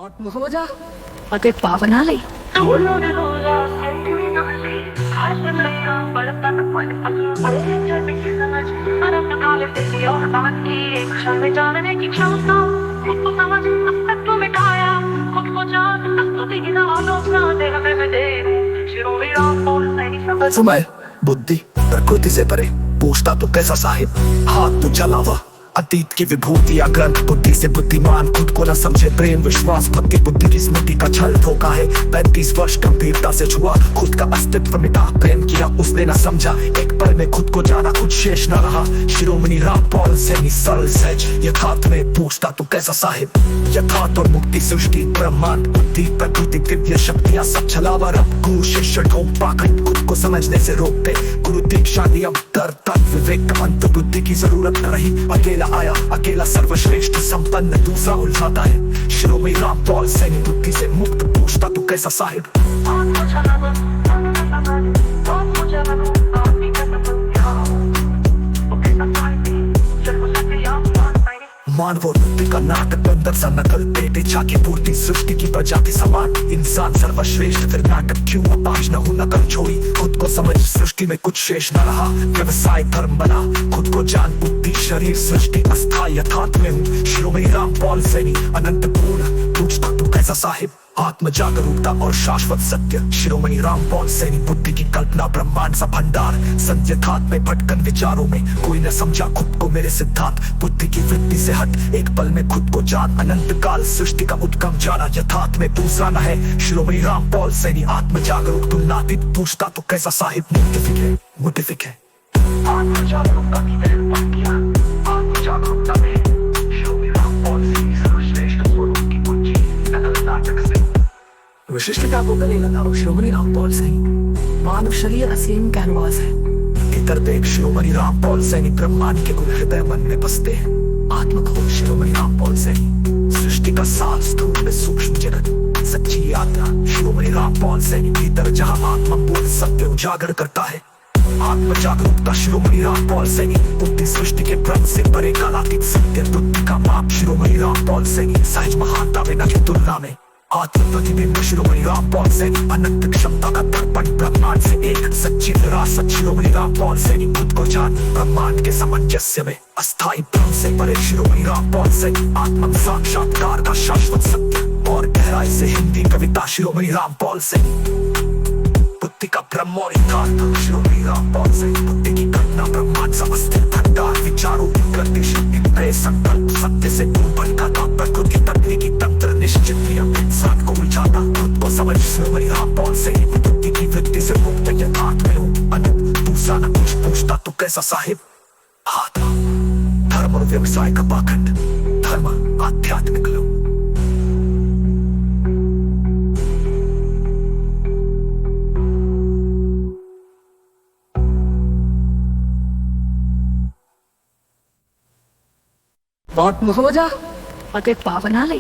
आत्म हो जा अते पावना ले समय बुद्धि प्रकृति से परे पूछता तो कैसा साहिब, हाथ तो चलावा अतीत की विभूतियां ग्रंथ, बुद्धि से बुद्धिमान खुद को न समझे, प्रेम विश्वास भक्ति बुद्धि की स्मृति का छल धोखा है। 35 वर्ष गंभीरता से छुआ, खुद का अस्तित्व मिटा, प्रेम किया उसने न समझा, एक पल में खुद को जाना कुछ शेष न रहा। शिरोमणि राम पॉल सैनी सरल सहज यथार्थ में पूछता तो कैसा साहिब, यथार्थ और मुक्ति सृष्टि ब्रह्मांड बुद्धि प्रकृति दिव्य शक्तियां सब छलावा रब, गुरु शिष्य ढोंग पाखंड खुद को समझने से रोकते, गुरु दीक्षा नियम दर तत्व विवेक अंत बुद्धि की जरूरत न रही, अकेला आया अकेला सर्वश्रेष्ठ संपन्न दूसरा उलझाता है। शिरोमणि राम पॉल सैनी बुद्धि से मुक्त पूछता तो कैसा साहिब, मानव और बुद्धि का नाटक अंदर सा नकल, पेटे चाके पूर्ति सृष्टि की प्रजाति समान, इंसान सर्वश्रेष्ठ फिर नाटक क्यों, अपाश न हो नकल छोड़ी, खुद को समझ सृष्टि में कुछ शेष न रहा, व्यवसाय धर्म बना, खुद को जान बुद्धि शरीर सृष्टि अस्थायी यथार्थ में हूँ। शिरोमणि राम पॉल सैनी अनंत पूर्ण पूछता तो कैसा साहिब, आत्म जागरूकता और शाश्वत सत्य। शिरोमणि राम पॉल सैनी बुद्धि की कल्पना ब्रह्मांड सा भंडार, संत यथार्थ में भटकन विचारों में कोई न समझा खुद को मेरे सिद्धांत, बुद्धि की वृत्ति से हट एक पल में खुद को जान, अनंत काल सृष्टि का उद्गम जाना यथार्थ में दूसरा न है। शिरोमणि राम पॉल सैनी आत्म जागरूक तुलनातीत पूछता तो कैसा साहिब, मुतफिक है आत्म जागरूकता की पहचान किया, आत्म जागरूकता में शिरोमणि राम पॉल सैनी सर्वश्रेष्ठ स्वरूप की कुंजी नकल नाटक से विशिष्टता को गले लगाओ। शिरोमणि राम पॉल सैनी मानव शरीर असीम कैनवास है, इतर देख शिरोमणि राम पॉल सैनी ब्रह्मांड के गुण हृदय मन में बसते हैं, आत्मखोज शिरोमणि राम पॉल सैनी सृष्टि का साल स्थूल में सूक्ष्म जगत सच्ची यात्रा। शिरोमणि राम पॉल सैनी भीतर जहाँ आत्मा मूल सत्य उजागर करता है, आत्म जागरूकता। शिरोमणि राम पॉल सैनी बुद्धि सृष्टि के भ्रम से परे कालातीत सत्य बुद्धि का माप। शिरोमणि राम पॉल सैनी सहज महानता में न की तुलना में आत्म प्रतिबिंब। शिरोमणि राम पॉल सैनी अनंत क्षमता का दर्पण ब्रह्मांड से एक सच्ची विरासत। शिरोमणि राम पॉल सैनी खुद को जान ब्रह्मांड के सामंजस्य में अस्थायी भ्रम से परे। शिरोमणि राम पॉल सैनी आत्म साक्षात्कार का शाश्वत सत्य और गहराई से हिंदी कविता। शिरोमणि राम पॉल सैनी बुद्धि का ब्रह्म और यथार्थ। शिरोमणि राम पॉल सैनी बुद्धि की कल्पना ब्रह्मांड समस्त भंडार विचारों की गति शक्ति संकल्प सत्य से ऊपर का प्रकृति तकनीकी तंत्र निश्चित नियम इंसान को उलझाता खुद को समझ। शिरोमणि राम पॉल सैनी बुद्धि की वृत्ति से मुक्त यथार्थ में हूँ अनंत दूसरा न कुछ पूछता तो कैसा साहिब, हाथ धर्म और व्यवसाय का पाखंड धर्म आध्यात्मिक लो। आत्म हो जा अते पावना ले